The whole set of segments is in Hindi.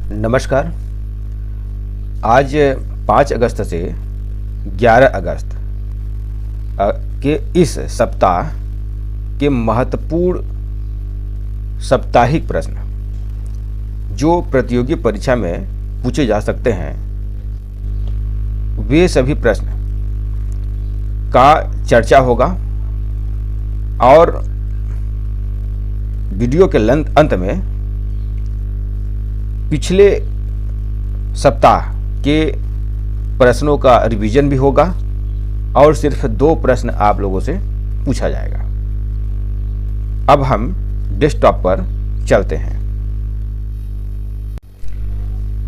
नमस्कार। आज 5 अगस्त से 11 अगस्त के इस सप्ताह के महत्वपूर्ण साप्ताहिक प्रश्न जो प्रतियोगी परीक्षा में पूछे जा सकते हैं, वे सभी प्रश्न का चर्चा होगा और वीडियो के अंत में पिछले सप्ताह के प्रश्नों का रिवीजन भी होगा और सिर्फ 2 प्रश्न आप लोगों से पूछा जाएगा। अब हम डेस्कटॉप पर चलते हैं।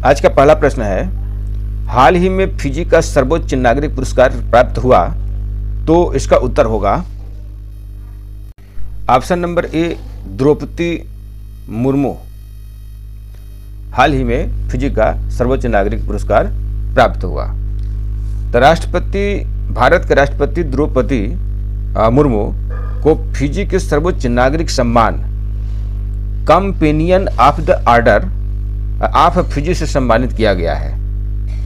आज का पहला प्रश्न है, हाल ही में फिजी का सर्वोच्च नागरिक पुरस्कार प्राप्त हुआ, तो इसका उत्तर होगा option number A, Droupadi Murmu हाल ही में फिजी का सर्वोच्च नागरिक पुरस्कार प्राप्त हुआ। तो भारत के राष्ट्रपति द्रौपदी मुर्मू को फिजी के सर्वोच्च नागरिक सम्मान companion of the order of Fiji से सम्मानित किया गया है,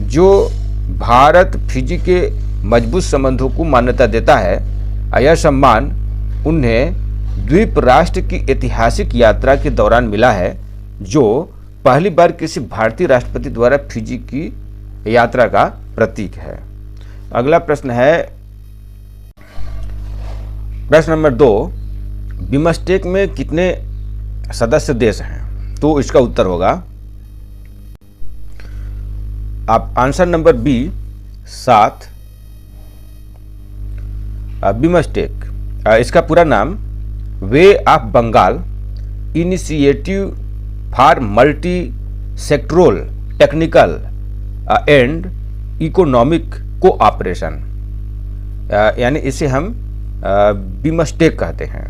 जो भारत फिजी के मजबूत संबंधों को मान्यता देता है। यह सम्मान उन्हें द्वीप राष्ट्र की ऐतिहासिक यात्रा के दौरान मिला है, जो पहली बार किसी भारतीय राष्ट्रपति द्वारा फिजी की यात्रा का प्रतीक है। अगला प्रश्न है, प्रश्न नंबर 2, बिमस्टेक में कितने सदस्य देश हैं? तो इसका उत्तर होगा आप आंसर नंबर बी, 7। बिमस्टेक इसका पूरा नाम bay of Bengal initiative for multi sectoral technical and economic cooperation, यानी इसे हम बिमस्टेक कहते हैं।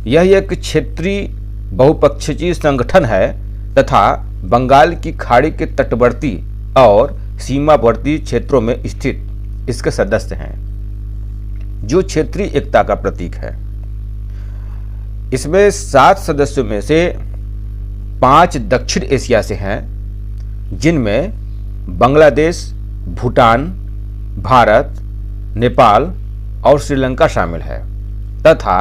यह एक क्षेत्रीय बहुपक्षीय संगठन है तथा बंगाल की खाड़ी के तटवर्ती और सीमावर्ती क्षेत्रों में स्थित इसके सदस्य हैं, जो क्षेत्रीय एकता का प्रतीक है। इसमें 7 सदस्यों में से 5 दक्षिण एशिया से हैं, जिनमें बांग्लादेश, भूटान, भारत, नेपाल और श्रीलंका शामिल है तथा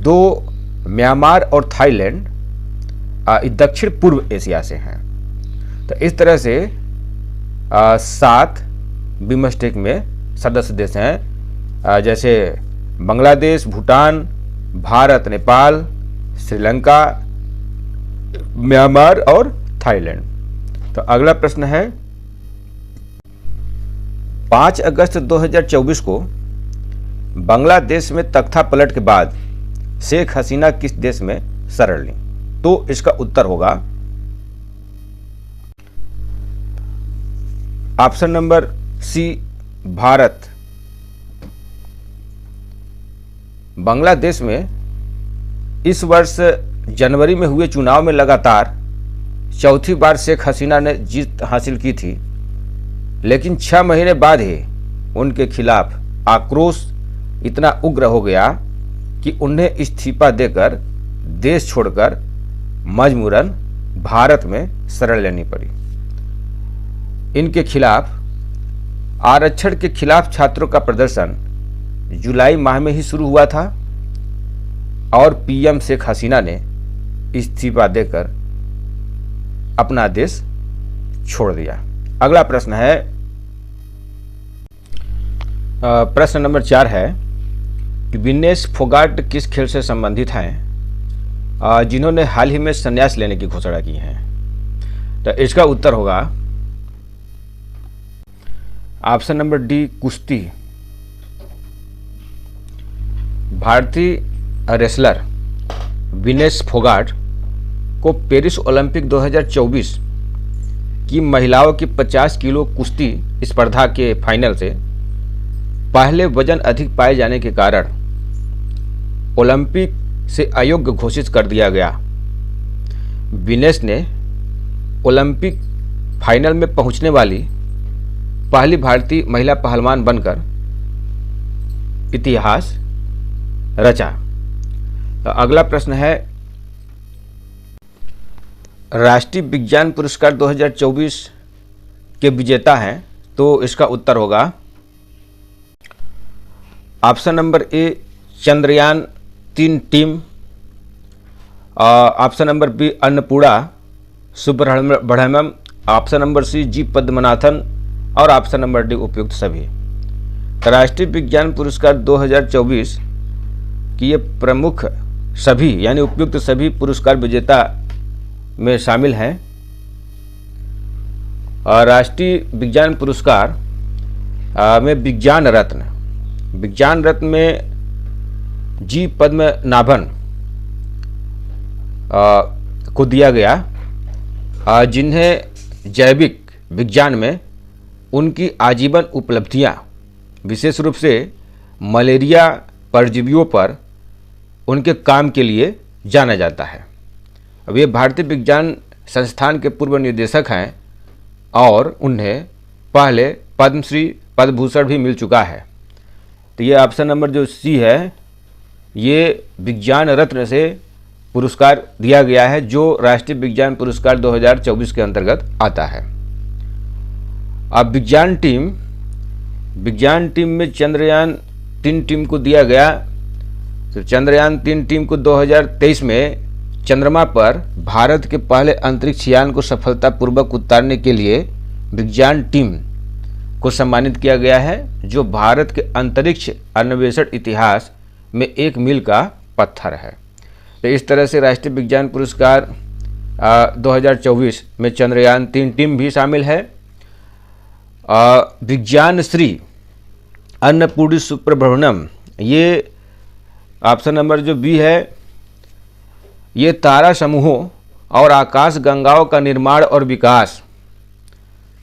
2 म्यांमार और थाईलैंड दक्षिण पूर्व एशिया से हैं। तो इस तरह से 7 बिमस्टेक में सदस्य देश हैं, जैसे बांग्लादेश, भूटान, भारत, नेपाल, श्रीलंका, म्यांमार और थाईलैंड। तो अगला प्रश्न है, 5 अगस्त 2024 को बांग्लादेश में तख्ता पलट के बाद शेख हसीना किस देश में शरण ली? तो इसका उत्तर होगा option number C, Bharat. Bangladesh में इस वर्ष जनवरी में हुए चुनाव में लगातार 4थी बार शेख हसीना ने जीत हासिल की थी, लेकिन 6 महीने बाद ही उनके खिलाफ आक्रोश इतना उग्र हो गया कि उन्हें इस्तीफा देकर देश छोड़कर मजबूरन भारत में शरण लेनी पड़ी। इनके खिलाफ आरक्षण के खिलाफ छात्रों का प्रदर्शन जुलाई माह में ही शुरू हुआ था और पीएम शेख हसीना ने इस्तीफा देकर अपना देश छोड़ दिया। अगला प्रश्न है, प्रश्न नंबर 4 है कि विनेश फोगाट किस खेल से संबंधित हैं, जिन्होंने हाल ही में संन्यास लेने की घोषणा की है? तो इसका उत्तर होगा ऑप्शन नंबर डी, कुश्ती। भारतीय रेसलर विनेश फोगाट को पेरिस ओलंपिक 2024 की महिलाओं की 50 किलो कुश्ती स्पर्धा के फाइनल से पहले वजन अधिक पाए जाने के कारण ओलंपिक से अयोग्य घोषित कर दिया गया। विनेश ने ओलंपिक फाइनल में पहुंचने वाली पहली भारतीय महिला पहलवान बनकर इतिहास रचा। तो अगला प्रश्न है, राष्ट्रीय विज्ञान पुरस्कार 2024 के विजेता हैं, तो इसका उत्तर होगा option number A Chandrayaan 3 team, option number B Annapurna Subrahmanyam, option number C G Padmanathan और ऑप्शन नंबर डी उपयुक्त सभी। राष्ट्रीय विज्ञान पुरस्कार 2024 की ये प्रमुख सभी यानी उपयुक्त सभी पुरस्कार विजेता में शामिल हैं। राष्ट्रीय विज्ञान पुरस्कार में विज्ञान रत्न में जी पद्मनाभन को दिया गया, जिन्हें जैविक विज्ञान में उनकी आजीवन उपलब्धियां, विशेष रूप से मलेरिया परजीवियों पर उनके काम के लिए जाना जाता है। अब ये भारतीय विज्ञान संस्थान के पूर्व निदेशक हैं और उन्हें पहले पद्मश्री पद्म भूषण भी मिल चुका है। तो ये ऑप्शन नंबर जो सी है, ये विज्ञान रत्न से पुरस्कार दिया गया है, जो राष्ट्रीय विज्ञान पुरस्कार 2024 के अंतर्गत आता है। अब विज्ञान टीम में चंद्रयान 3 टीम को दिया गया। तो चंद्रयान 3 टीम को 2023 में चंद्रमा पर भारत के पहले अंतरिक्ष यान को सफलतापूर्वक उतारने के लिए विज्ञान टीम को सम्मानित किया गया है, जो भारत के अंतरिक्ष अन्वेषण इतिहास में एक मील का पत्थर है। तो इस तरह से राष्ट्रीय विज्ञान पुरस्कार 2024 में चंद्रयान 3 टीम भी शामिल है। विज्ञान श्री अन्नपूर्णा सुब्रह्मण्यम, ये ऑप्शन नंबर जो बी है, ये तारा समूहों और आकाश गंगाओं का निर्माण और विकास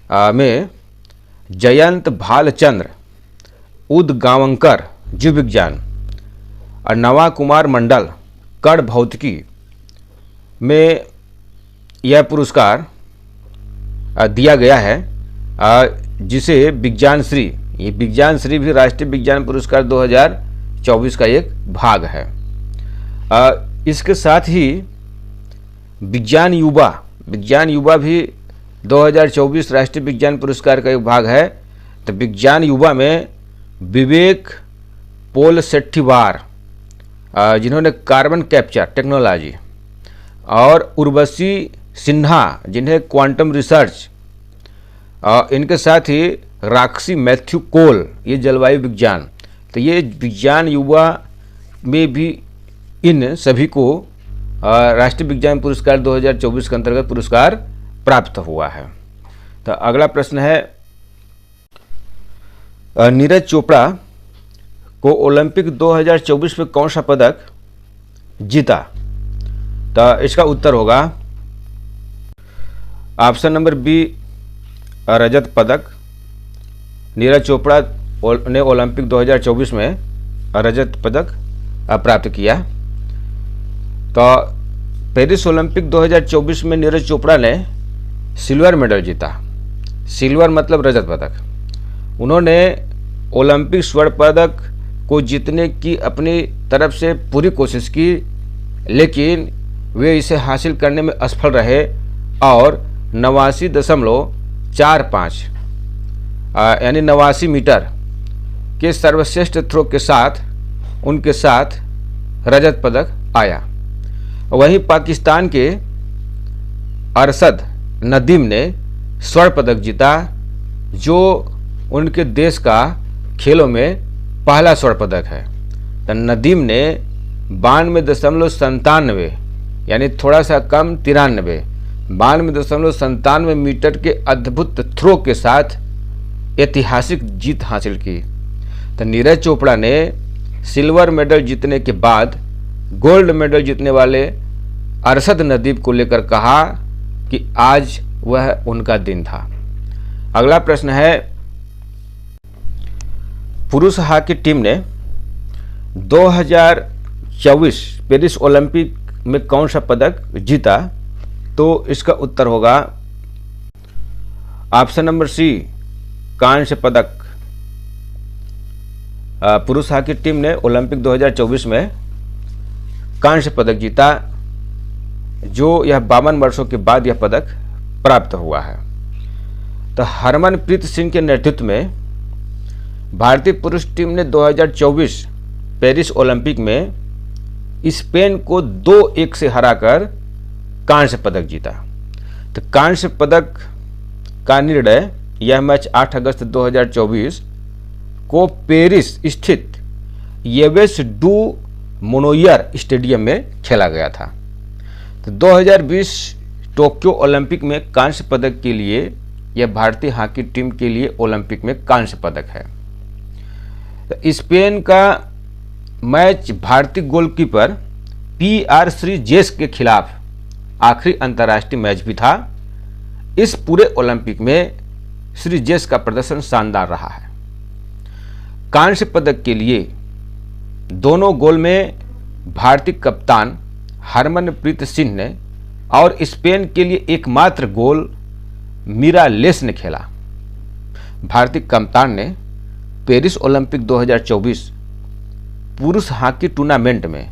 में जयंत भालचंद्र उदगांवकर जीव विज्ञान और नवा कुमार मंडल कण भौतिकी में यह पुरस्कार दिया गया है, जिसे विज्ञान श्री भी राष्ट्रीय विज्ञान पुरस्कार 2024 का एक भाग है। इसके साथ ही विज्ञान युवा भी 2024 राष्ट्रीय विज्ञान पुरस्कार का एक भाग है। तो विज्ञान युवा में विवेक पोल सेट्टीवार, जिन्होंने कार्बन कैप्चर टेक्नोलॉजी, और उर्वशी सिन्हा, जिन्हें क्वांटम रिसर्च, इनके साथ ही राक्षी मैथ्यू कोल, ये जलवायु विज्ञान। तो ये विज्ञान युवा में भी इन सभी को राष्ट्रीय विज्ञान पुरस्कार 2024 के अंतर्गत पुरस्कार प्राप्त हुआ है। तो अगला प्रश्न है, नीरज चोपड़ा को ओलंपिक 2024 में कौन सा पदक जीता? तो इसका उत्तर होगा ऑप्शन नंबर बी रजत पदक। नीरज चोपड़ा ने ओलंपिक 2024 में रजत पदक प्राप्त किया। तो पेरिस ओलंपिक 2024 में नीरज चोपड़ा ने सिल्वर मेडल जीता। सिल्वर मतलब रजत पदक। उन्होंने ओलंपिक स्वर्ण पदक को जीतने की अपनी तरफ से पूरी कोशिश की, लेकिन वे इसे हासिल करने में असफल रहे और 89.45 यानी 89 मीटर के सर्वश्रेष्ठ थ्रो के साथ उनके साथ रजत पदक आया। वहीं पाकिस्तान के अरशद नदीम ने स्वर्ण पदक जीता, जो उनके देश का खेलों में पहला स्वर्ण पदक है। तो नदीम ने 92.97 यानी थोड़ा सा कम 92.97 मीटर के अद्भुत थ्रो के साथ ऐतिहासिक जीत हासिल की। तो नीरज चोपड़ा ने सिल्वर मेडल जीतने के बाद गोल्ड मेडल जीतने वाले अरशद नदीम को लेकर कहा कि आज वह उनका दिन था। अगला प्रश्न है, पुरुष हॉकी टीम ने 2024 पेरिस ओलंपिक में कौन सा पदक जीता? तो इसका उत्तर होगा ऑप्शन नंबर सी कांस्य पदक। पुरुष हॉकी टीम ने ओलंपिक 2024 में कांस्य पदक जीता। जो यह 52 वर्षों के बाद यह पदक प्राप्त हुआ है। तो हरमनप्रीत सिंह के नेतृत्व में भारतीय पुरुष टीम ने 2024 पेरिस ओलंपिक में स्पेन को 2-1 से हराकर कांस्य पदक जीता। तो कांस्य पदक का निर्णय यह मैच 8 अगस्त 2024 को पेरिस स्थित येवेस डू मोनोयर स्टेडियम में खेला गया था। तो 2020 टोक्यो ओलंपिक में कांस्य पदक के लिए यह भारतीय हॉकी टीम के लिए ओलंपिक में कांस्य पदक है। तो स्पेन का मैच भारतीय गोलकीपर PR श्रीजेश के खिलाफ आखिरी अंतर्राष्ट्रीय मैच भी था। इस पूरे ओलंपिक में श्रीजेश का प्रदर्शन शानदार रहा है। कांस्य पदक के लिए दोनों गोल में भारतीय कप्तान हरमनप्रीत सिंह ने और स्पेन के लिए एकमात्र गोल मिरालेस ने खेला। भारतीय कप्तान ने पेरिस ओलंपिक 2024 पुरुष हॉकी टूर्नामेंट में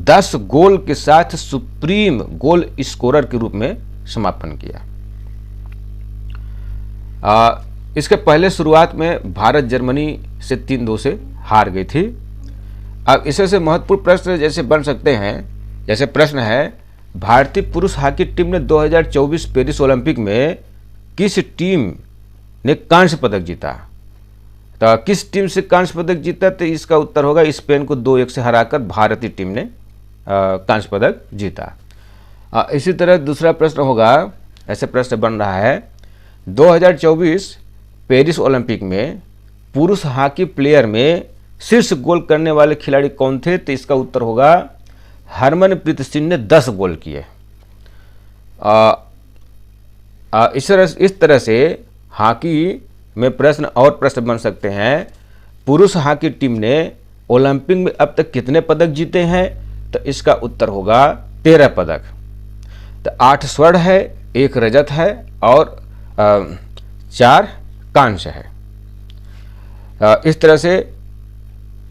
10 गोल के साथ सुप्रीम गोल स्कोरर के रूप में समापन किया। इसके पहले शुरुआत में भारत जर्मनी से 3-2 से हार गई थी। अब इससे से महत्वपूर्ण प्रश्न जैसे बन सकते हैं, जैसे प्रश्न है भारतीय पुरुष हॉकी टीम ने 2024 पेरिस ओलंपिक में किस टीम ने कांस्य पदक जीता। तो किस टीम से कांस्य पदक जीता, तो इसका उत्तर होगा स्पेन को 2-1 से हराकर भारतीय टीम ने कांस्य पदक जीता। इसी तरह दूसरा प्रश्न होगा, ऐसे प्रश्न बन रहा है 2024 पेरिस ओलंपिक में पुरुष हॉकी प्लेयर में शीर्ष गोल करने वाले खिलाड़ी कौन थे, तो इसका उत्तर होगा हरमनप्रीत सिंह ने 10 गोल किए। इस तरह से हॉकी में प्रश्न बन सकते हैं। पुरुष हॉकी टीम ने ओलंपिक में अब तक कितने पदक जीते हैं, तो इसका उत्तर होगा 13 पदक। तो 8 स्वर्ण है, 1 रजत है और 4 कांस्य है। इस तरह से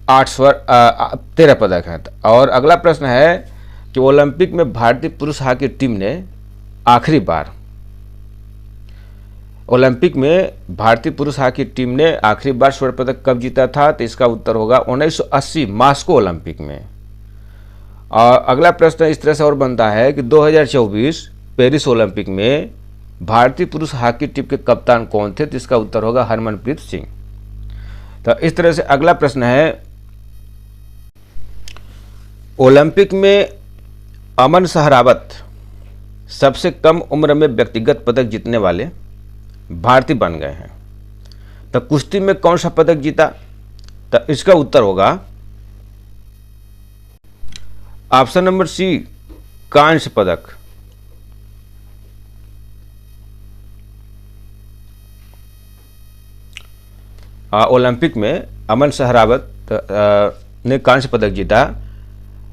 13 पदक हैं। और अगला प्रश्न है कि ओलंपिक में भारतीय पुरुष हॉकी टीम ने आखिरी बार स्वर्ण पदक कब जीता था, तो इसका उत्तर होगा 1980 मॉस्को ओलंपिक में। और अगला प्रश्न इस तरह से और बनता है कि 2024 पेरिस ओलंपिक में भारतीय पुरुष हॉकी टीम के कप्तान कौन थे, तो इसका उत्तर होगा हरमनप्रीत सिंह। तो इस तरह से अगला प्रश्न है ओलंपिक में अमन सहरावत सबसे कम उम्र में व्यक्तिगत पदक जीतने वाले भारतीय बन गए हैं। तो कुश्ती में कौन सा पदक जीता, तो इसका उत्तर होगा ऑप्शन नंबर सी, कांस्य पदक। ओलंपिक में अमन सहरावत ने कांस्य पदक जीता।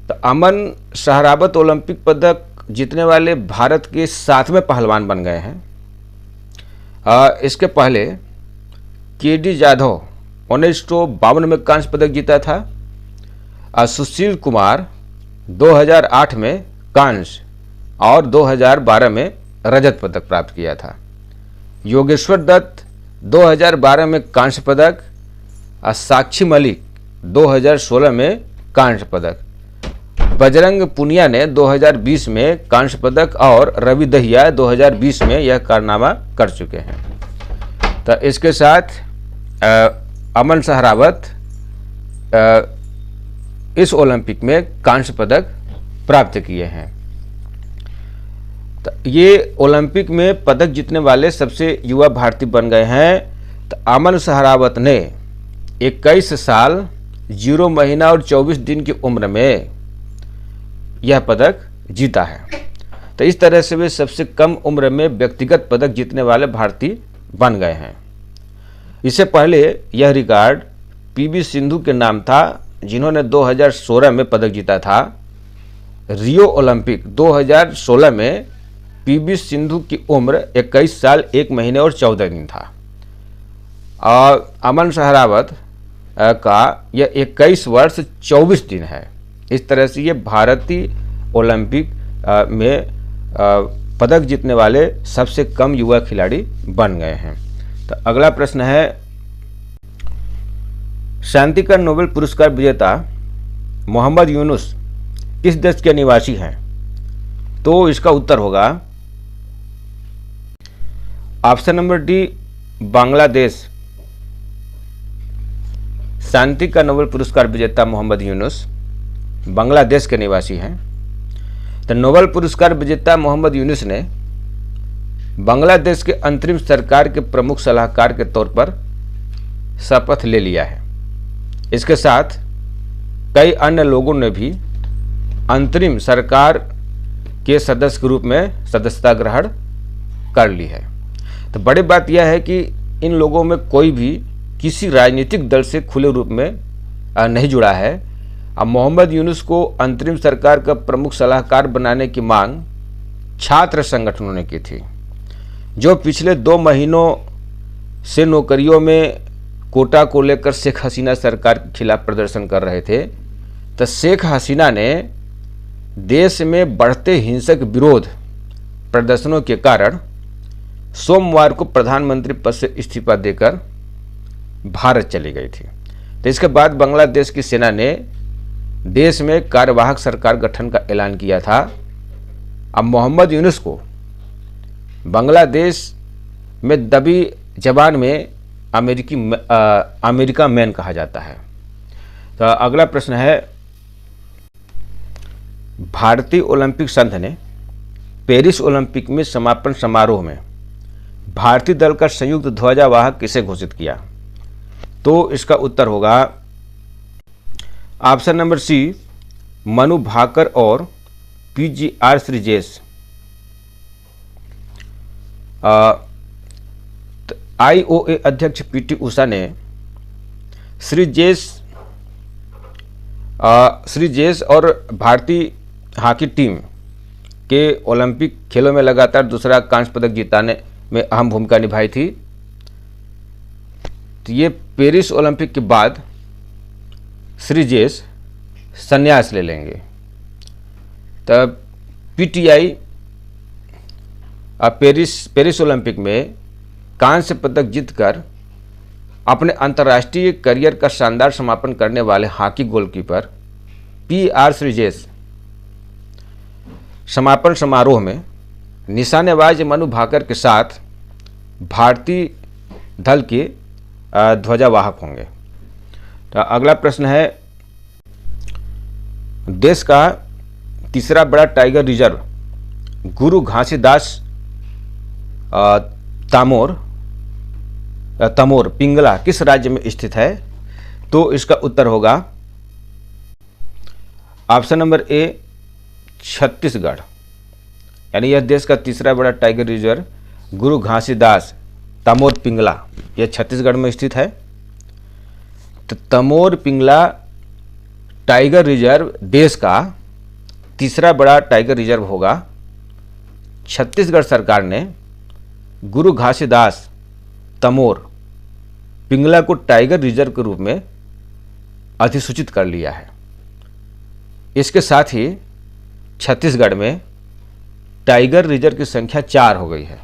तो अमन सहरावत ओलंपिक पदक जीतने वाले भारत के 7वें पहलवान बन गए हैं। इसके पहले KD जाधव 1952 में कांस्य पदक जीता था। सुशील कुमार 2008 में कांस्य और 2012 में रजत पदक प्राप्त किया था। योगेश्वर दत्त 2012 में कांस्य पदक, साक्षी मलिक 2016 में कांस्य पदक, बजरंग पुनिया ने 2020 में कांस्य पदक और रवि दहिया 2020 में यह कारनामा कर चुके हैं। तो इसके साथ अमन सहरावत इस ओलंपिक में कांस्य पदक प्राप्त किए हैं। तो ये ओलंपिक में पदक जीतने वाले सबसे युवा भारतीय बन गए हैं। तो अमन सहरावत ने 21 साल 0 महीना और 24 दिन की उम्र में यह पदक जीता है। तो इस तरह से वे सबसे कम उम्र में व्यक्तिगत पदक जीतने वाले भारतीय बन गए हैं। इससे पहले यह रिकॉर्ड PV सिंधु के नाम था, जिन्होंने 2016 में पदक जीता था। रियो ओलंपिक 2016 में PV सिंधु की उम्र 21 साल 1 महीने और 14 दिन था और अमन सहरावत का यह 21 वर्ष 24 दिन है। इस तरह से ये भारतीय ओलंपिक में पदक जीतने वाले सबसे कम युवा खिलाड़ी बन गए हैं। तो अगला प्रश्न है, शांति का नोबेल पुरस्कार विजेता मोहम्मद यूनुस किस देश के निवासी हैं? तो इसका उत्तर होगा ऑप्शन नंबर डी, बांग्लादेश। शांति का नोबेल पुरस्कार विजेता मोहम्मद यूनुस बांग्लादेश के निवासी हैं। तो नोबेल पुरस्कार विजेता मोहम्मद यूनुस ने बांग्लादेश के अंतरिम सरकार के प्रमुख सलाहकार के तौर पर शपथ ले लिया है। इसके साथ कई अन्य लोगों ने भी अंतरिम सरकार के सदस्य के रूप में सदस्यता ग्रहण कर ली है। तो बड़ी बात यह है कि इन लोगों में कोई भी किसी राजनीतिक दल से खुले रूप में नहीं जुड़ा है। अब मोहम्मद यूनुस को अंतरिम सरकार का प्रमुख सलाहकार बनाने की मांग छात्र संगठनों ने की थी, जो पिछले 2 महीनों से नौकरियों में कोटा को लेकर शेख हसीना सरकार के खिलाफ प्रदर्शन कर रहे थे। तो शेख हसीना ने देश में बढ़ते हिंसक विरोध प्रदर्शनों के कारण सोमवार को प्रधानमंत्री पद से इस्तीफा देकर भारत चली गई थी। तो इसके बाद बांग्लादेश की सेना ने देश में कार्यवाहक सरकार गठन का ऐलान किया था। अब मोहम्मद यूनुस को बांग्लादेश में दबी जबान में अमेरिका मैन कहा जाता है। तो अगला प्रश्न है, भारतीय ओलंपिक संघ ने पेरिस ओलंपिक में समापन समारोह में भारतीय दल का संयुक्त ध्वजावाहक किसे घोषित किया? तो इसका उत्तर होगा option number C, Manu Bhaker और PGR श्रीजेश। IOA अध्यक्ष PT उषा ने श्रीजेश और भारतीय हॉकी टीम के ओलंपिक खेलों में लगातार दूसरा कांस्य पदक जीतने में अहम भूमिका निभाई थी। तो ये पेरिस ओलंपिक के बाद श्रीजेश संन्यास ले लेंगे। तब PTI पेरिस ओलंपिक में कांस्य पदक जीतकर अपने अंतर्राष्ट्रीय करियर का शानदार समापन करने वाले हॉकी गोलकीपर PR श्रीजेश समापन समारोह में निशानेबाज मनु भाकर के साथ भारतीय दल के ध्वजावाहक होंगे। तो अगला प्रश्न है, देश का तीसरा बड़ा टाइगर रिजर्व गुरु घासीदास तमोर पिंगला किस राज्य में स्थित है? तो इसका उत्तर होगा ऑप्शन नंबर ए, छत्तीसगढ़। यानी यह देश का तीसरा बड़ा टाइगर रिजर्व गुरु घासीदास तमोर पिंगला यह छत्तीसगढ़ में स्थित है। तो तमोर पिंगला टाइगर रिजर्व देश का तीसरा बड़ा टाइगर रिजर्व होगा। छत्तीसगढ़ सरकार ने गुरु घासीदास तमोर पिंगला को टाइगर रिजर्व के रूप में अधिसूचित कर लिया है। इसके साथ ही छत्तीसगढ़ में टाइगर रिजर्व की संख्या 4 हो गई है।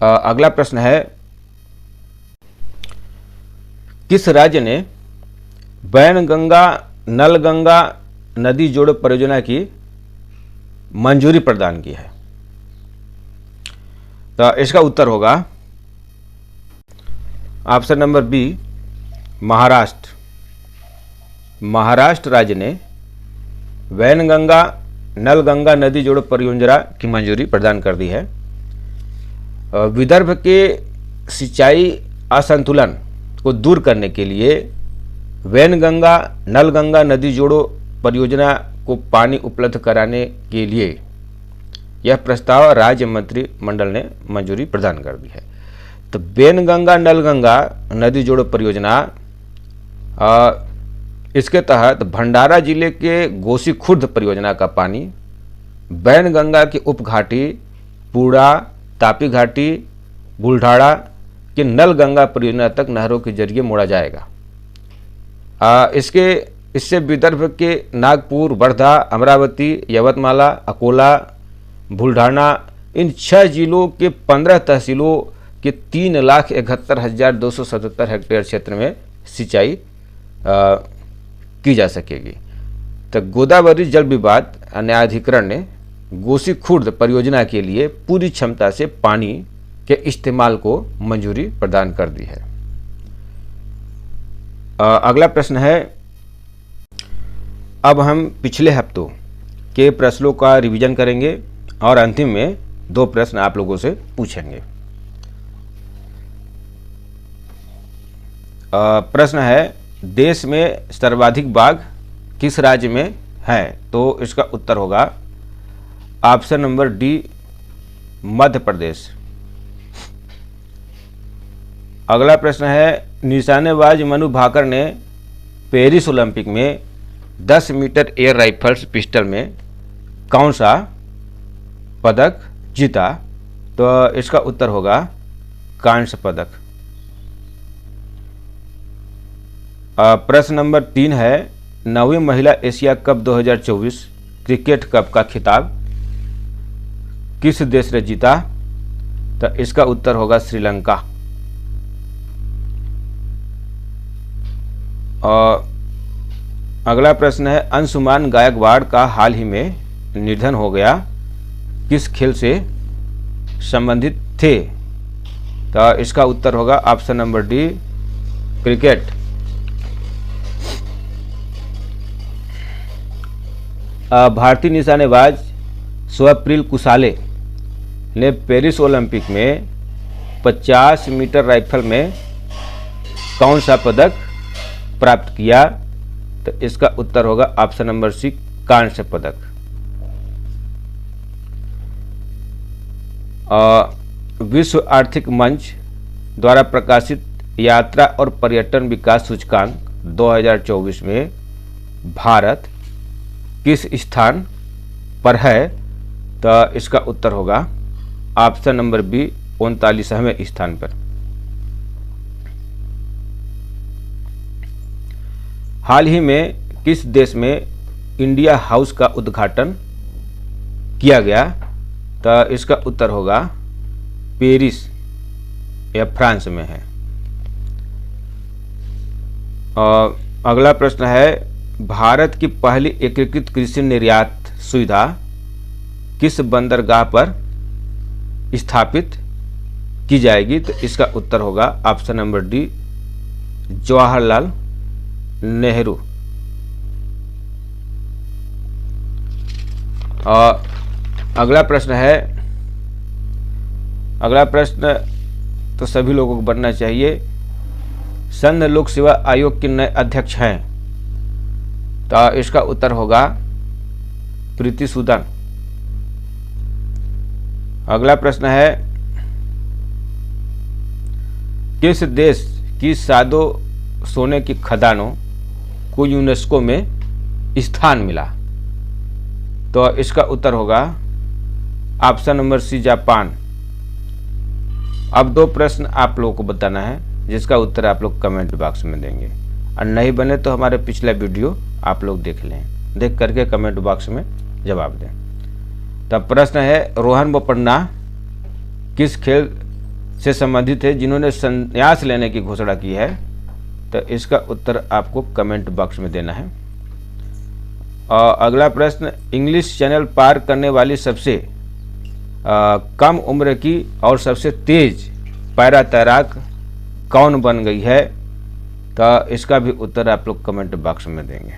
अगला प्रश्न है, किस राज्य ने वैनगंगा नलगंगा नदी जोड़ो परियोजना की मंजूरी प्रदान की है? तो इसका उत्तर होगा option number B, Maharashtra. Maharashtra राज्य ने वैनगंगा नलगंगा नदी जोड़ो परियोजना की मंजूरी प्रदान कर दी है। विदर्भ के सिंचाई असंतुलन को दूर करने के लिए वैनगंगा नलगंगा नदी जोड़ो परियोजना को पानी उपलब्ध कराने के लिए यह प्रस्ताव राज्य मंत्रिमंडल ने मंजूरी प्रदान कर दी है। तो वैनगंगा नलगंगा नदी जोड़ो परियोजना इसके तहत भंडारा जिले के गोसी खुर्द परियोजना का पानी वैनगंगा की उपघाटी पूड़ा तापी घाटी बुल्ढाड़ा के नलगंगा परियोजना तक नहरों के जरिए मोड़ा जाएगा। इसके इससे विदर्भ के नागपुर, वर्धा, अमरावती, यवतमाला, अकोला, बुल्ढाना इन 6 जिलों के 15 तहसीलों के 3,71,277 हेक्टेयर क्षेत्र में सिंचाई की जा सकेगी। तो गोदावरी जल विवाद न्यायाधिकरण ने गोसी खुर्द परियोजना के लिए पूरी क्षमता से पानी के इस्तेमाल को मंजूरी प्रदान कर दी है। अगला प्रश्न है, अब हम पिछले हफ्तों के प्रश्नों का रिवीजन करेंगे और अंतिम में 2 प्रश्न आप लोगों से पूछेंगे। प्रश्न है, देश में सर्वाधिक बाघ किस राज्य में है? तो इसका उत्तर होगा option number D, Madhya Pradesh. अगला प्रश्न है, निशानेबाज मनु भाकर ने पेरिस ओलंपिक में 10 मीटर एयर राइफल्स पिस्टल में कौन सा पदक जीता? तो इसका उत्तर होगा कांस्य पदक। प्रश्न नंबर 3 है, 9वीं महिला एशिया कप 2024 क्रिकेट कप का खिताब किस देश ने जीता? तो इसका उत्तर होगा श्रीलंका। और अगला प्रश्न है, अंशुमान गायकवाड़ का हाल ही में निधन हो गया, किस खेल से संबंधित थे? तो इसका उत्तर होगा ऑप्शन नंबर डी, क्रिकेट। भारतीय निशानेबाज स्वप्निल कुसाले ने पेरिस ओलंपिक में 50 मीटर राइफल में कौन सा पदक प्राप्त किया? तो इसका उत्तर होगा ऑप्शन नंबर सी, कांस्य पदक। विश्व आर्थिक मंच द्वारा प्रकाशित यात्रा और पर्यटन विकास सूचकांक 2024 में भारत किस स्थान पर है? तो इसका उत्तर होगा ऑप्शन नंबर बी, 39वें स्थान पर। हाल ही में किस देश में इंडिया हाउस का उद्घाटन किया गया? तो इसका उत्तर होगा पेरिस या फ्रांस में है। और अगला प्रश्न है, भारत की पहली एकीकृत कृषि निर्यात सुविधा किस बंदरगाह पर स्थापित की जाएगी? तो इसका उत्तर होगा option number D, Jawaharlal Nehru. और अगला प्रश्न है, अगला प्रश्न तो सभी लोगों को बनना चाहिए, संघ लोक सेवा आयोग के नए अध्यक्ष हैं? तो इसका उत्तर होगा प्रीति सूदन। अगला प्रश्न है, किस देश की सादो सोने की खदानों को यूनेस्को में स्थान मिला? तो इसका उत्तर होगा ऑप्शन नंबर सी, जापान। अब 2 प्रश्न आप लोगों को बताना है, जिसका उत्तर आप लोग कमेंट बॉक्स में देंगे, और नहीं बने तो हमारे पिछला वीडियो आप लोग देख लें, देख करके कमेंट बॉक्स में जवाब दें। तब प्रश्न है, रोहन बोपन्ना किस खेल से संबंधित है जिन्होंने संन्यास लेने की घोषणा की है? तो इसका उत्तर आपको कमेंट बॉक्स में देना है। और अगला प्रश्न, इंग्लिश चैनल पार करने वाली सबसे कम उम्र की और सबसे तेज पैरा तैराक कौन बन गई है? तो इसका भी उत्तर आप लोग कमेंट बॉक्स में देंगे।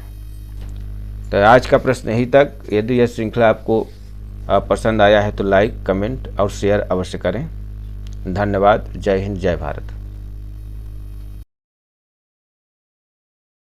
तो आज का प्रश्न यहीं तक। यदि यह श्रृंखला आपको पसंद आया है तो लाइक, कमेंट और शेयर अवश्य करें। धन्यवाद। जय हिंद, जय भारत।